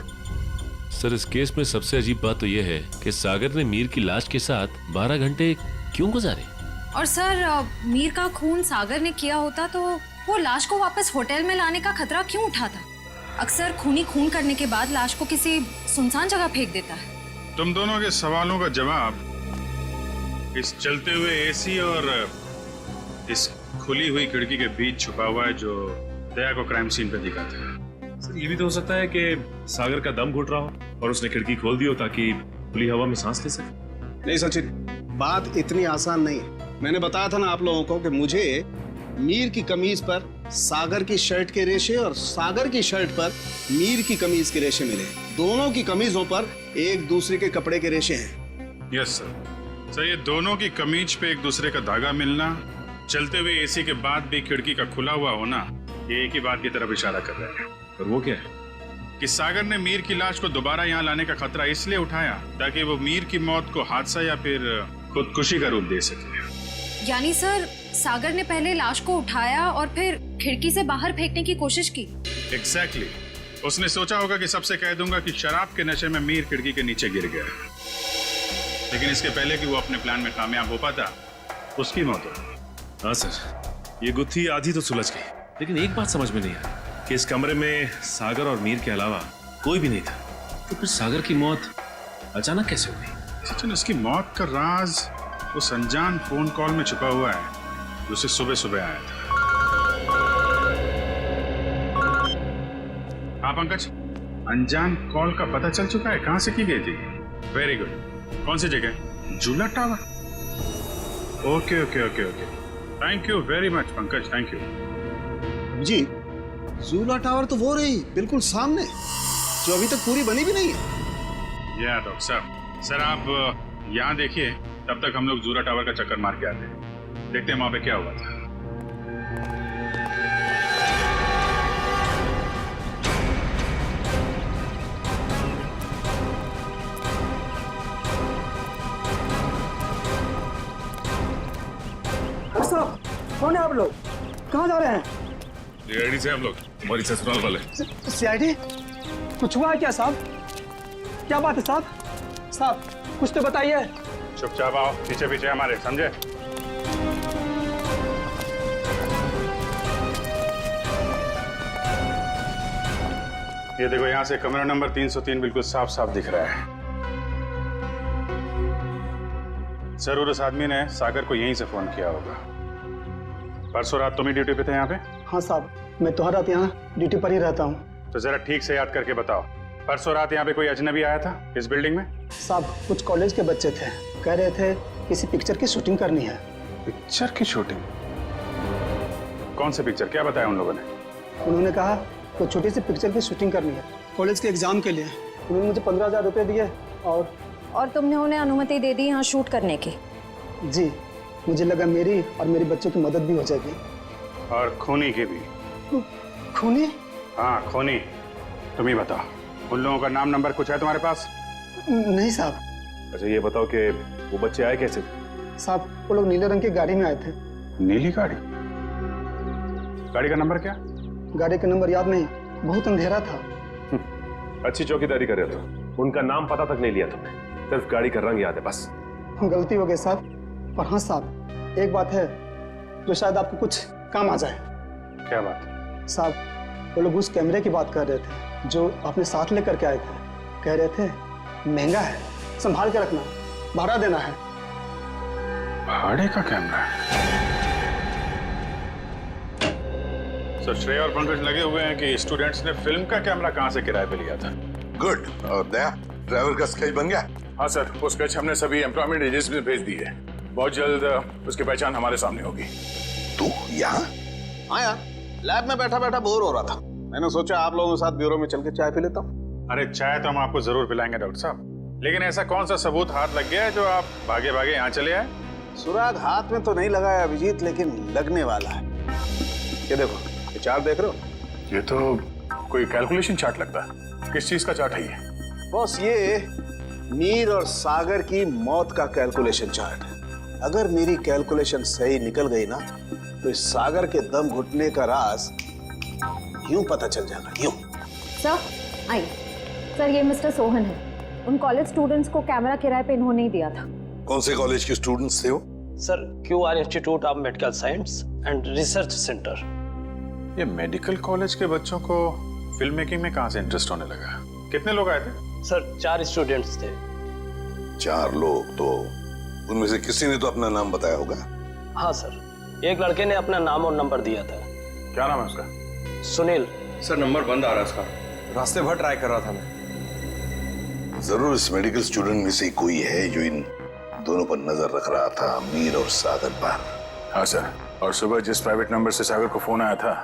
सर, इस केस में सबसे अजीब बात तो यह है कि सागर ने मीर की लाश के साथ 12 घंटे क्यों गुजारे? और सर, मीर का खून सागर ने किया होता तो वो लाश को वापस होटल में लाने का खतरा क्यों उठाता? अक्सर खूनी खून करने के बाद लाश को किसी सुनसान जगह फेंक देता है। तुम दोनों के सवालों का जवाब इस चलते हुए एसी और इस खुली हुई खिड़की के बीच छुपा हुआ है, जो दया को क्राइम सीन पे दिखाता है। सर, ये भी तो हो सकता है कि सागर का दम घुट रहा हो और उसने खिड़की खोल दी हो ताकि खुली हवा में सांस ले सके। नहीं सचिन, बात इतनी आसान नहीं है। मैंने बताया था ना आप लोगों को कि मुझे मीर की कमीज पर सागर की शर्ट के रेशे और सागर की शर्ट पर मीर की कमीज के रेशे मिले। दोनों की कमीजों पर एक दूसरे के कपड़े के रेशे हैं। Yes sir. सर, ये दोनों की कमीज पे एक दूसरे का धागा मिलना, चलते हुए एसी के बाद भी खिड़की का खुला हुआ होना, ये एक ही बात की तरफ इशारा कर रहा है। और वो क्या है? कि सागर ने मीर की लाश को दोबारा यहाँ लाने का खतरा इसलिए उठाया ताकि वो मीर की मौत को हादसा या फिर खुदकुशी का रूप दे सके। यानी सर, सागर ने पहले लाश को उठाया और फिर खिड़की से बाहर फेंकने की कोशिश की। एग्जैक्टली। उसने सोचा होगा कि सबसे कह दूंगा कि शराब के नशे में मीर खिड़की के नीचे गिर गया, लेकिन इसके पहले कि वो अपने प्लान में कामयाब हो पाता, उसकी मौत हो। हाँ सर, ये गुत्थी आधी तो सुलझ गई, लेकिन एक बात समझ में नहीं आई कि इस कमरे में सागर और मीर के अलावा कोई भी नहीं था, तो फिर सागर की मौत अचानक कैसे हो गई? सचिन, उसकी मौत का राज उस अनजान फोन कॉल में छुपा हुआ है जो उसे सुबह सुबह आया था। हाँ पंकज, अनजान कॉल का पता चल चुका है कहाँ से की गई थी? Very good. कौन सी जगह? झूला tower. Okay okay okay okay, thank you very much Pankaj, thank you. जी, झूला टावर तो वो रही बिल्कुल सामने, जो अभी तक पूरी बनी भी नहीं है। या डॉक्टर साहब, सर आप यहाँ देखिए, तब तक हम लोग झूला टावर का चक्कर मार के आते हैं, देखते हैं वहां पे क्या हुआ था। साहब, कौन है आप लोग? कहाँ जा रहे हैं? सीआईडी से हम लोग, हमारी ससुराल वाले। सीआईडी? कुछ हुआ है क्या साहब? क्या बात है साहब? साहब कुछ तो बताइए। चुपचाप आओ, पीछे पीछे हमारे, समझे? ये देखो, यहाँ से कमरा नंबर 303 बिल्कुल साफ साफ दिख रहा है। जरूर उस आदमी ने सागर को यहीं से फोन किया होगा। परसों रात तुम ही ड्यूटी पे थे यहाँ पे? हाँ साहब, मैं तो हर रात यहाँ ड्यूटी पर ही रहता हूँ। तो जरा ठीक से याद करके बताओ, परसों रात यहाँ पे कोई अजनबी आया था इस बिल्डिंग में? साहब, कुछ कॉलेज के बच्चे थे, कह रहे थे किसी पिक्चर की शूटिंग करनी है। पिक्चर की शूटिंग? कौन सी पिक्चर, क्या बताया उन लोगों ने? उन्होंने कहा कोई छोटी सी पिक्चर की शूटिंग करनी है कॉलेज के एग्जाम के लिए। उन्होंने मुझे 15,000 रुपये दिए और तुमने उन्हें अनुमति दे दी यहाँ शूट करने की? जी, मुझे लगा मेरी और मेरे बच्चों की मदद भी हो जाएगी। और खूनी की भी। खूनी? हाँ खूनी। तुम ही बताओ, उन लोगों का नाम नंबर कुछ है तुम्हारे पास? नहीं साहब। अच्छा ये बताओ कि वो बच्चे आए कैसे? साहब, वो लोग नीले रंग की गाड़ी में आए थे। नीली गाड़ी? गाड़ी का नंबर क्या? गाड़ी का नंबर याद नहीं, बहुत अंधेरा था। अच्छी चौकीदारी कर रहे हो। उनका नाम पता तक नहीं लिया तुमने, सिर्फ गाड़ी का रंग याद है बस। गलती हो गई साहब। पर हाँ साहब, एक बात है जो शायद आपको कुछ काम आ जाए। क्या बात? साहब, वो लोग उस कैमरे की बात कर रहे थे जो आपने साथ लेकर के आए थे। कह रहे थे महंगा है, संभाल के रखना, भाड़ा देना है। भाड़े का कैमरा? सर श्रेया और पंकज लगे हुए हैं कि स्टूडेंट्स ने फिल्म का कैमरा कहां से किराए पे लिया था। गुड। और दया, ड्राइवर का स्केच बन गया? हाँ सर, वो स्केच हमने सभी एम्प्लॉयमेंट एजेंसी में भेज दी है। बहुत जल्द उसकी पहचान हमारे सामने होगी। तू यहाँ? हाँ यार, लैब में बैठा बैठा बोर हो रहा था। मैंने सोचा आप लोगों के साथ ब्यूरो में चल के चाय पी लेता हूँ। अरे चाय तो हम आपको जरूर पिलाएंगे डॉक्टर साहब, लेकिन ऐसा कौन सा सबूत हाथ लग गया है जो आप भागे भागे यहाँ चले आए? सुराग हाथ में तो नहीं लगा है अभिजीत, लेकिन लगने वाला है। ये देखो, ये चार्ट देख रहे हो? ये तो कोई कैलकुलेशन चार्ट लगता है। किस चीज का चार्ट है ये? बॉस, ये मीर और सागर की मौत का कैलकुलेशन चार्ट है। अगर मेरी कैलकुलेशन सही निकल गई ना, तो इस सागर के दम घुटने का राज यूं पता चल जाएगा, यूं। सर आइए। सर ये मिस्टर सोहन है। उन कॉलेज स्टूडेंट्स को कैमरा किराए पे इन्होंने ही दिया था। कौन से कॉलेज के स्टूडेंट्स थे वो? Sir QR institute of medical science and research centre. ये मेडिकल कॉलेज के बच्चों को फिल्म मेकिंग में कहां से इंटरेस्ट होने लगा? कितने लोग आए थे? सर 4 स्टूडेंट्स थे। 4 लोग? तो उनमें से किसी ने तो अपना नाम बताया होगा। हाँ सर, एक लड़के ने अपना नाम और नंबर दिया था। क्या नाम है उसका? सुनील। सर नंबर बंद आ रहा है उसका, रास्ते भर ट्राई कर रहा था मैं। जरूर इस मेडिकल स्टूडेंट में से कोई है जो इन दोनों पर नजर रख रहा था, मीर और सागर पर। हाँ सर, और सुबह जिस प्राइवेट नंबर से सागर को फोन आया था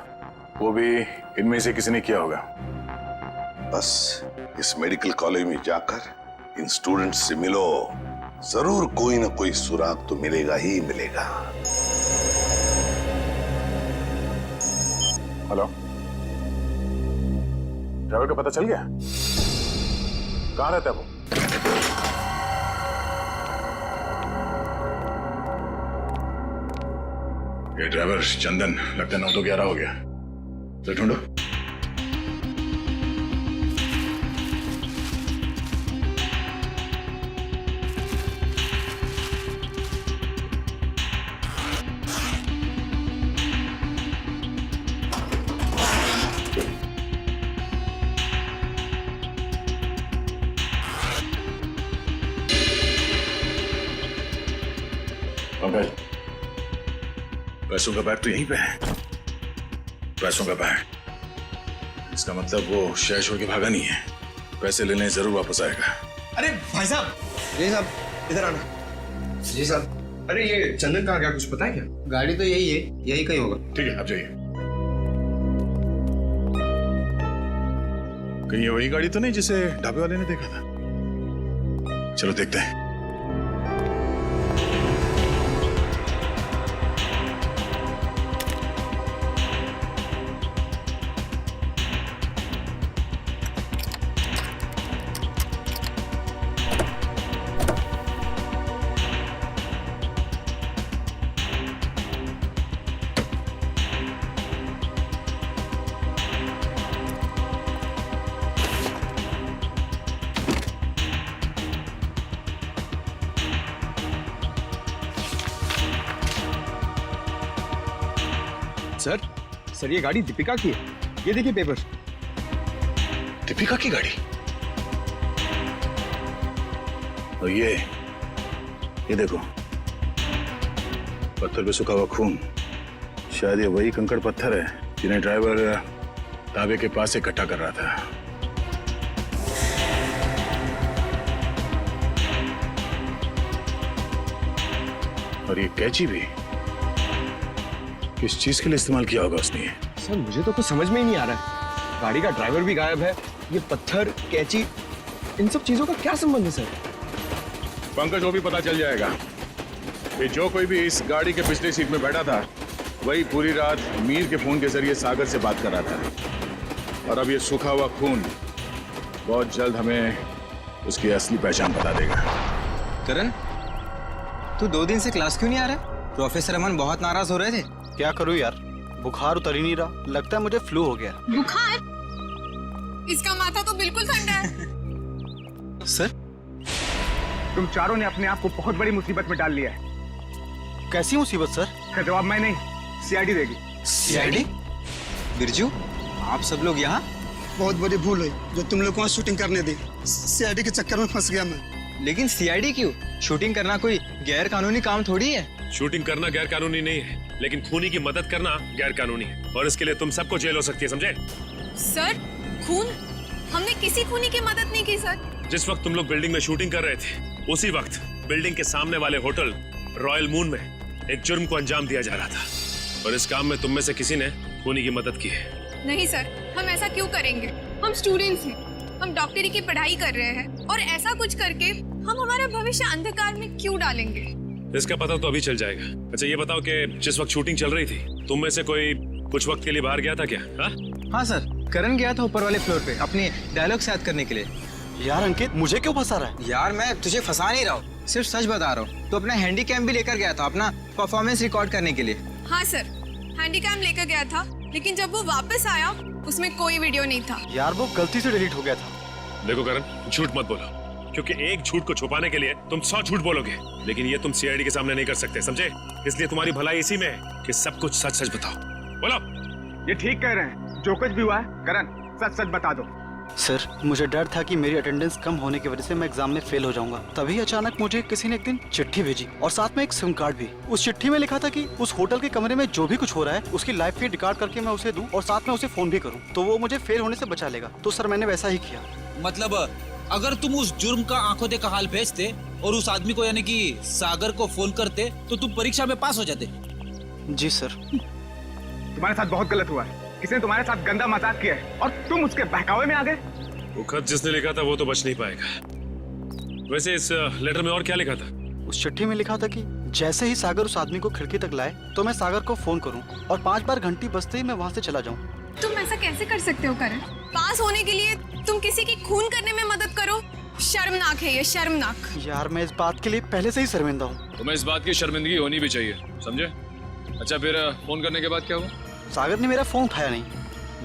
वो भी इनमें से किसी ने किया होगा। बस इस मेडिकल कॉलेज में जाकर इन स्टूडेंट्स से मिलो, जरूर कोई ना कोई सुराग तो मिलेगा ही मिलेगा। हेलो, ड्राइवर का पता चल गया? कहाँ रहता है वो? ये ड्राइवर चंदन, लगता है 9 तो 11 हो गया। तो ढूंढो। पंकज, पैसों का बैग तो यहीं पे है। पैसों का बैग, इसका मतलब वो शहर छोड़ के भागा नहीं है। पैसे लेने जरूर वापस आएगा। अरे भाई साहब, जी साहब इधर आना। जी साहब। अरे ये चंदन कहाँ गया, कुछ पता है क्या? गाड़ी तो यही है, यही कहीं होगा। ठीक है, आप जाइए। कहीं ये वही गाड़ी तो नहीं जिसे ढाबे वाले ने देखा था? चलो देखते हैं। सर ये गाड़ी दीपिका की है। ये देखिए पेपर। दीपिका की गाड़ी? और ये देखो, पत्थर पे सूखा हुआ खून। शायद ये वही कंकड़ पत्थर है जिन्हें ड्राइवर ढाबे के पास इकट्ठा कर रहा था। और ये कैंची भी किस चीज के लिए इस्तेमाल किया होगा उसने? सर मुझे तो कुछ समझ में ही नहीं आ रहा है। गाड़ी का ड्राइवर भी गायब है, ये पत्थर, कैंची, इन सब चीजों का क्या संबंध है सर? पंकज, वो भी पता चल जाएगा कि जो कोई भी इस गाड़ी के पिछले सीट में बैठा था वही पूरी रात मीर के फोन के जरिए सागर से बात कर रहा था। और अब ये सूखा हुआ खून बहुत जल्द हमें उसकी असली पहचान बता देगा। करण, तू 2 दिन से क्लास क्यों नहीं आ रहा? प्रोफेसर अमन बहुत नाराज हो रहे थे। क्या करूं यार, बुखार उतर ही नहीं रहा। लगता है मुझे फ्लू हो गया। बुखार? इसका माथा तो बिल्कुल ठंडा है। सर, तुम चारों ने अपने आप को बहुत बड़ी मुसीबत में डाल लिया है। कैसी मुसीबत सर? का जवाब मैं नहीं, सीआईडी देगी। सीआईडी? बिरजू, आप सब लोग यहाँ? बहुत बड़ी भूल हुई जो तुम लोग को शूटिंग करने दी। सीआईडी के चक्कर में फंस गया मैं। लेकिन सीआईडी क्यों? शूटिंग करना कोई गैर कानूनी काम थोड़ी है। शूटिंग करना गैर कानूनी नहीं है, लेकिन खूनी की मदद करना गैर कानूनी है और इसके लिए तुम सबको जेल हो सकती है, समझे? सर खून? हमने किसी खूनी की मदद नहीं की सर। जिस वक्त तुम लोग बिल्डिंग में शूटिंग कर रहे थे उसी वक्त बिल्डिंग के सामने वाले होटल रॉयल मून में एक जुर्म को अंजाम दिया जा रहा था और इस काम में तुम में से किसी ने खूनी की मदद की है। नहीं सर, हम ऐसा क्यों करेंगे? हम स्टूडेंट्स हैं, हम डॉक्टरी की पढ़ाई कर रहे हैं और ऐसा कुछ करके हम हमारा भविष्य अंधकार में क्यों डालेंगे? इसका पता तो अभी चल जाएगा। अच्छा ये बताओ कि जिस वक्त शूटिंग चल रही थी तुम में से कोई कुछ वक्त के लिए बाहर गया था क्या? हाँ सर, करण गया था ऊपर वाले फ्लोर पे अपने डायलॉग याद करने के लिए। यार अंकित, मुझे क्यों फंसा रहा है? यार मैं तुझे फंसा नहीं रहा हूँ, सिर्फ सच बता रहा हूँ। तो अपना हैंडी कैम भी लेकर गया था अपना परफॉर्मेंस रिकॉर्ड करने के लिए। हाँ सर, हैंडीकैम लेकर गया था, लेकिन जब वो वापस आया उसमें कोई वीडियो नहीं था। यार वो गलती से डिलीट हो गया था। देखो करण, झूठ मत बोलो, क्योंकि एक झूठ को छुपाने के लिए तुम 100 झूठ बोलोगे, लेकिन ये तुम सीआईडी के सामने नहीं कर सकते, समझे? इसलिए तुम्हारी भलाई इसी में है कि सब कुछ सच सच बताओ। बोलो। ये ठीक कह रहे हैं, जो कुछ भी हुआ है करण सच सच बता दो। सर मुझे डर था कि मेरी अटेंडेंस कम होने की वजह से मैं एग्जाम में फेल हो जाऊंगा। तभी अचानक मुझे किसी ने एक दिन चिट्ठी भेजी और साथ में एक सिम कार्ड भी। उस चिट्ठी में लिखा था कि उस होटल के कमरे में जो भी कुछ हो रहा है उसकी लाइव फीड रिकॉर्ड करके मैं उसे दूं और साथ में उसे फोन भी करूं, तो वो मुझे फेल होने से बचा लेगा। तो सर मैंने वैसा ही किया। मतलब अगर तुम उस जुर्म का आंखों देखा हाल भेजते और उस आदमी को यानी कि सागर को फोन करते तो तुम परीक्षा में पास हो जाते। जी सर। तुम्हारे साथ बहुत गलत हुआ है, किसी ने तुम्हारे साथ गंदा मजाक किया है और तुम उसके बहकावे में आ गए। वो खत जिसने लिखा था वो तो बच नहीं पाएगा। वैसे इस लेटर में और क्या लिखा था? उस चिट्ठी में लिखा था कि जैसे ही सागर उस आदमी को खिड़की तक लाए तो मैं सागर को फोन करूं और 5 बार घंटी बजते ही मैं वहां से चला जाऊं। तुम ऐसा कैसे कर सकते हो करण? पास होने के लिए तुम किसी की खून करने में मदद करो? शर्मनाक है ये, शर्मनाक। यार मैं इस बात के लिए पहले से ही शर्मिंदा हूँ। तुम्हें इस बात की शर्मिंदगी होनी भी चाहिए, समझे? अच्छा फिर फोन करने के बाद क्या हुआ? सागर ने मेरा फोन उठाया नहीं,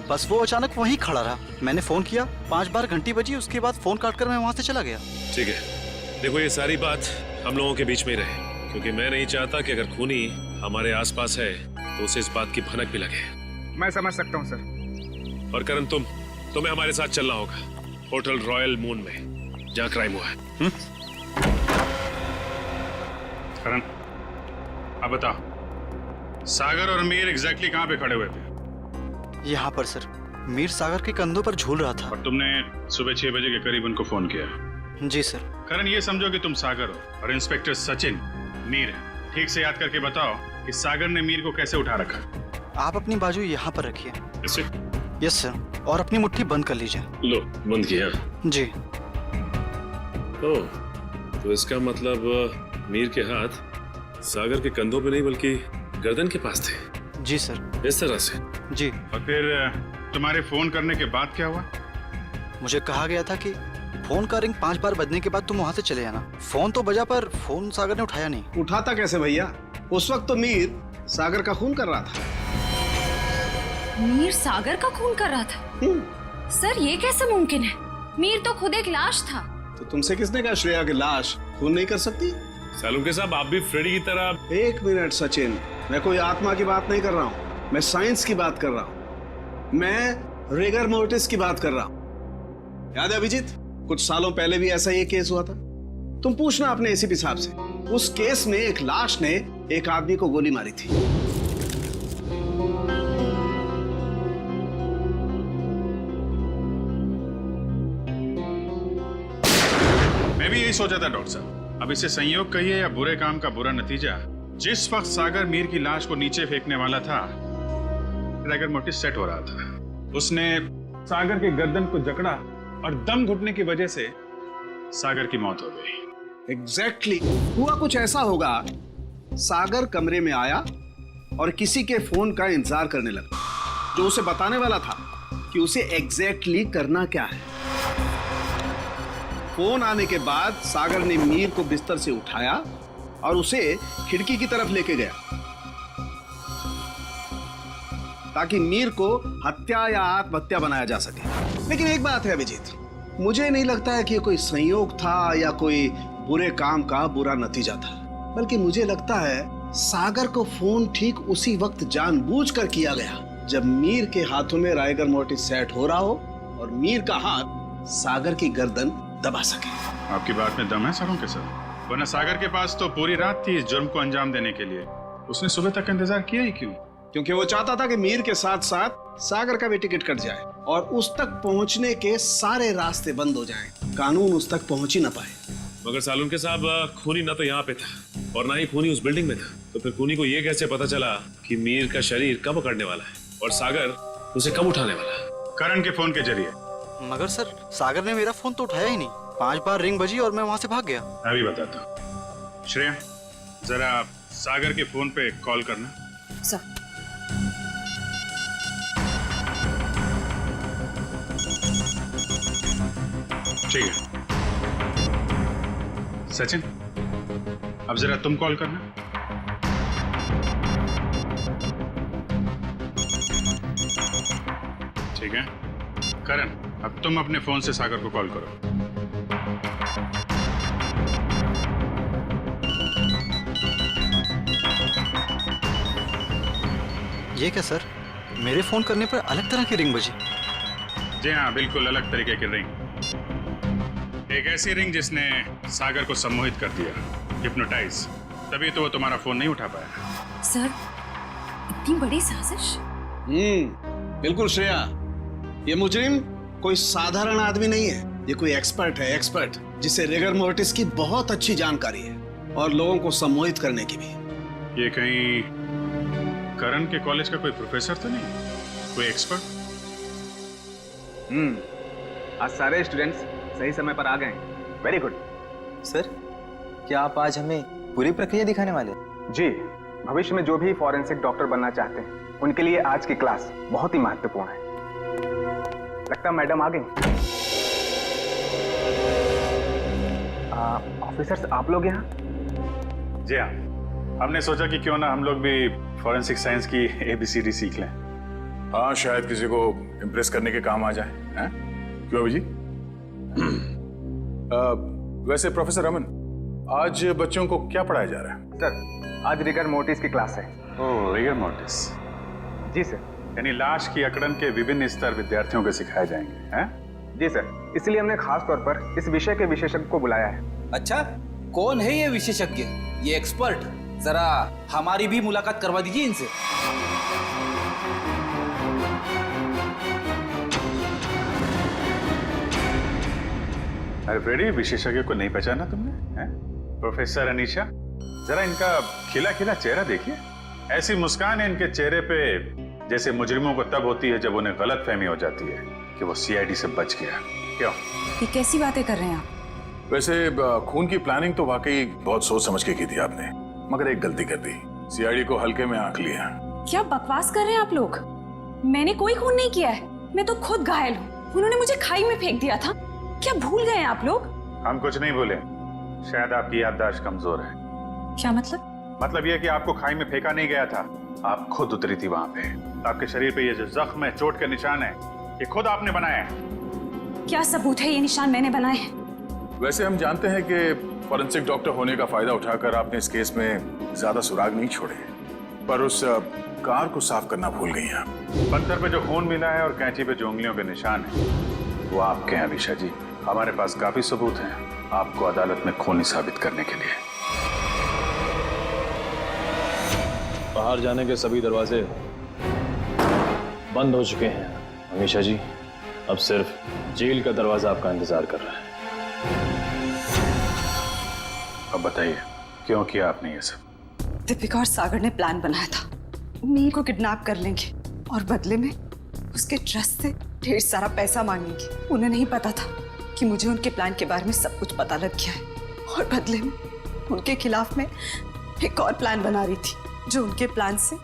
बस वो अचानक वहीं खड़ा रहा। मैंने फोन किया, 5 बार घंटी बजी, उसके बाद फोन काटकर मैं वहां से चला गया। ठीक है, देखो ये सारी बात हम लोगों के बीच में ही रहे, क्योंकि मैं नहीं चाहता कि अगर खूनी हमारे आसपास है तो उसे इस बात की भनक भी लगे। मैं समझ सकता हूँ सर। और करण तुम्हें हमारे साथ चलना होगा होटल रॉयल मून में जहाँ क्राइम हुआ है। करण अब बताओ, सागर और मीर एग्जैक्टली कहाँ पे खड़े हुए थे? यहाँ पर सर। मीर सागर के कंधों पर झूल रहा था। और तुमने सुबह 6 बजे के करीब उनको फोन किया? जी सर। करण ये समझो कि तुम सागर हो और इंस्पेक्टर सचिन मीर है। ठीक से याद करके बताओ कि सागर ने मीर को कैसे उठा रखा? आप अपनी बाजू यहाँ पर रखिए। यस सर, और अपनी मुट्ठी बंद कर लीजिए। लो, बंद किया? जी। ओह, तो इसका मतलब मीर के हाथ सागर के कंधों पे नहीं बल्कि गर्दन के पास थे। जी सर। इस तरह से? जी। और फिर तुम्हारे फोन करने के बाद क्या हुआ? मुझे कहा गया था कि फोन का रिंग 5 बार बजने के बाद तुम वहां से चले जाना। फोन तो बजा पर फोन सागर ने उठाया नहीं। उठाता कैसे भैया? उस वक्त तो मीर सागर का खून कर रहा था। मीर सागर का खून कर रहा था? सर ये कैसे मुमकिन है? मीर तो खुद एक लाश था। तो तुमसे किसने कहा श्रेया की लाश खून नहीं कर सकती? सालुंके साहब, आप भी फ्रेडी की तरह। 1 मिनट सचिन, मैं कोई आत्मा की बात नहीं कर रहा हूँ, मैं साइंस की बात कर रहा हूँ। मैं रिगर मोर्टिस की बात कर रहा हूँ। याद है अभिजीत, कुछ सालों पहले भी ऐसा ही केस हुआ था। तुम पूछना अपने एसीपी साहब से, उस केस में एक लाश ने एक आदमी को गोली मारी थी। मैं भी यही सोचा था डॉक्टर साहब। अब इसे संयोग कहिए या बुरे काम का बुरा नतीजा, जिस वक्त सागर मीर की लाश को नीचे फेंकने वाला था रिगर मोर्टिस सेट हो रहा था। उसने सागर के गर्दन को जकड़ा और दम घुटने की वजह से सागर की मौत हो गई। एग्जैक्टली हुआ कुछ ऐसा होगा, सागर कमरे में आया और किसी के फोन का इंतजार करने लगा, जो उसे बताने वाला था कि उसे एग्जैक्टली करना क्या है। फोन आने के बाद सागर ने मीर को बिस्तर से उठाया और उसे खिड़की की तरफ लेके गया ताकि मीर को हत्या या आत्महत्या बनाया जा सके। लेकिन एक बात है अभिजीत, मुझे नहीं लगता है कि ये कोई संयोग था या कोई बुरे काम का बुरा नतीजा था, बल्कि मुझे लगता है सागर को फोन ठीक उसी वक्त जानबूझकर किया गया जब मीर के हाथों में राइगर मोर्टिस सेट हो रहा हो और मीर का हाथ सागर की गर्दन दबा सके। आपकी बात में दम है सालों के साथ, वरना सागर के पास तो पूरी रात थी इस जुर्म को अंजाम देने के लिए। उसने सुबह तक इंतजार किया ही क्यों? क्योंकि वो चाहता था कि मीर के साथ साथ सागर का भी टिकट कट जाए और उस तक पहुंचने के सारे रास्ते बंद हो जाएं। कानून उस तक पहुंच ही ना पाए। मगर सालुनके साहब, खूनी ना तो यहाँ पे था और ना ही खूनी उस बिल्डिंग में था, तो फिर खूनी को ये कैसे पता चला कि मीर का शरीर कब पकड़ने वाला है और सागर उसे कब उठाने वाला है? करण के फोन के जरिए। मगर सर, सागर ने मेरा फोन तो उठाया ही नहीं। 5 बार रिंग बजी और मैं वहां से भाग गया। मैं भी बताता हूँ। श्रेया, जरा सागर के फोन पे कॉल करना। सर। ठीक है। सचिन, अब जरा तुम कॉल करना। ठीक है। करण, अब तुम अपने फोन से सागर को कॉल करो। ये क्या सर, मेरे फोन करने पर अलग तरह की रिंग बजी? जी हाँ, बिल्कुल अलग तरीके की रिंग। एक ऐसी रिंग जिसने सागर को सम्मोहित कर दिया, हिप्नोटाइज। तभी तो वो तुम्हारा फोन नहीं उठा पाया। सर, इतनी बड़ी साजिश? बिल्कुल श्रेया, ये मुजरिम कोई साधारण आदमी नहीं है। ये कोई एक्सपर्ट है, एक्सपर्ट जिसे रिगर मोर्टिस की बहुत अच्छी जानकारी है और लोगों को सम्मोहित करने की भी। ये कहीं करण के कॉलेज का कोई प्रोफेसर तो नहीं, कोई एक्सपर्ट? आज सारे स्टूडेंट्स सही समय पर आ गए। Very good. सर, क्या आप आज हमें पूरी प्रक्रिया दिखाने वाले हैं? जी, भविष्य में जो भी फॉरेंसिक डॉक्टर बनना चाहते हैं उनके लिए आज की क्लास बहुत ही महत्वपूर्ण है। लगता है मैडम आ गई। ऑफिसर्स, आप लोग यहाँ? जी हाँ, हमने सोचा कि क्यों ना हम लोग भी फॉरेंसिक साइंस की ABCD सीख लें। हाँ, शायद किसी को इम्प्रेस करने के काम आ जाए। हैं? क्यों अभी जी? वैसे प्रोफेसर रमन, आज बच्चों को क्या पढ़ाया जा रहा है? सर, आज रिगर मोर्टिस की क्लास है। ओह, रिगर मोर्टिस। जी सर। यानी लाश की अकड़न के विभिन्न स्तर विद्यार्थियों को सिखाए जाएंगे, हैं? जी सर, इसलिए हमने खास तौर पर इस विषय के विशेषज्ञ को बुलाया है। अच्छा, कौन है ये विशेषज्ञ, ये एक्सपर्ट? जरा हमारी भी मुलाकात करवा दीजिए इनसे। अरे फ्रेडी, विशेषज्ञ को नहीं पहचाना तुमने? हैं? प्रोफेसर अनीशा, जरा इनका खिला खिला चेहरा देखिए। ऐसी मुस्कान है इनके चेहरे पे जैसे मुजरिमों को तब होती है जब उन्हें गलतफहमी हो जाती है कि वो CID से बच गया। क्यों? ये कैसी बातें कर रहे हैं आप? वैसे खून की प्लानिंग तो वाकई बहुत सोच समझ के की थी आपने, मगर एक गलती कर दी, CID को हल्के में आंक लिया। क्या बकवास कर रहे हैं आप लोग? मैंने कोई खून नहीं किया है, मैं तो खुद घायल हूँ। उन्होंने मुझे खाई में फेंक दिया था। क्या भूल गए हैं आप लोग? हम कुछ नहीं भूले, शायद आपकी याददाश्त कमजोर है। क्या मतलब? मतलब यह कि आपको खाई में फेंका नहीं गया था, आप खुद उतरी थी वहां पे। आपके शरीर पे ये जो जख्म है, चोट के निशान है, ये खुद आपने बनाए हैं। क्या सबूत है ये निशान मैंने बनाए हैं? वैसे हम जानते हैं कि फॉरेंसिक डॉक्टर होने का फायदा उठाकर आपने इस केस में ज्यादा सुराग नहीं छोड़े, पर उस कार को साफ करना भूल गई आप। पत्थर पे जो खून मिला है और कैंची पे जो उंगलियों के निशान है, वो आपके हैं अनीशा जी। हमारे पास काफी सबूत हैं आपको अदालत में खूनी साबित करने के लिए। बाहर जाने के सभी दरवाजे बंद हो चुके हैं अमीशा जी। अब सिर्फ जेल का दरवाजा आपका इंतजार कर रहा है। अब बताइए, क्यों किया आपने ये सब? दीपिका और सागर ने प्लान बनाया था, मीर को किडनैप कर लेंगे और बदले में उसके ट्रस्ट से ढेर सारा पैसा मांगेंगे। उन्हें नहीं पता था कि मुझे उनके प्लान के बारे में सब कुछ पता लग गया है और बदले में उनके खिलाफ में एक और प्लान बना रही थी जो उनके प्लान से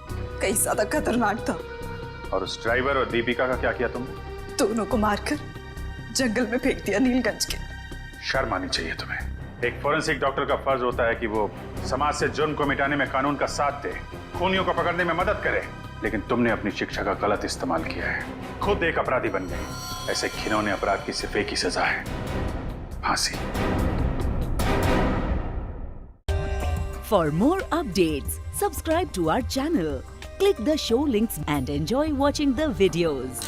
कई ज्यादा खतरनाक था। और उस ड्राइवर और दीपिका का क्या किया तुमने? दोनों को मारकर जंगल में फेंक दिया नीलगंज के। शर्म आनी चाहिए तुम्हें। एक फोरेंसिक डॉक्टर का फर्ज होता है कि वो समाज से जुर्म को मिटाने में कानून का साथ दे, खूनियों को पकड़ने में मदद करे, लेकिन तुमने अपनी शिक्षा का गलत इस्तेमाल किया है। खुद एक अपराधी बन गए। ऐसे घिनौने अपराध की सिर्फ एक ही सजा है, फांसी। For more updates, subscribe to our channel, click the show links and enjoy watching the videos.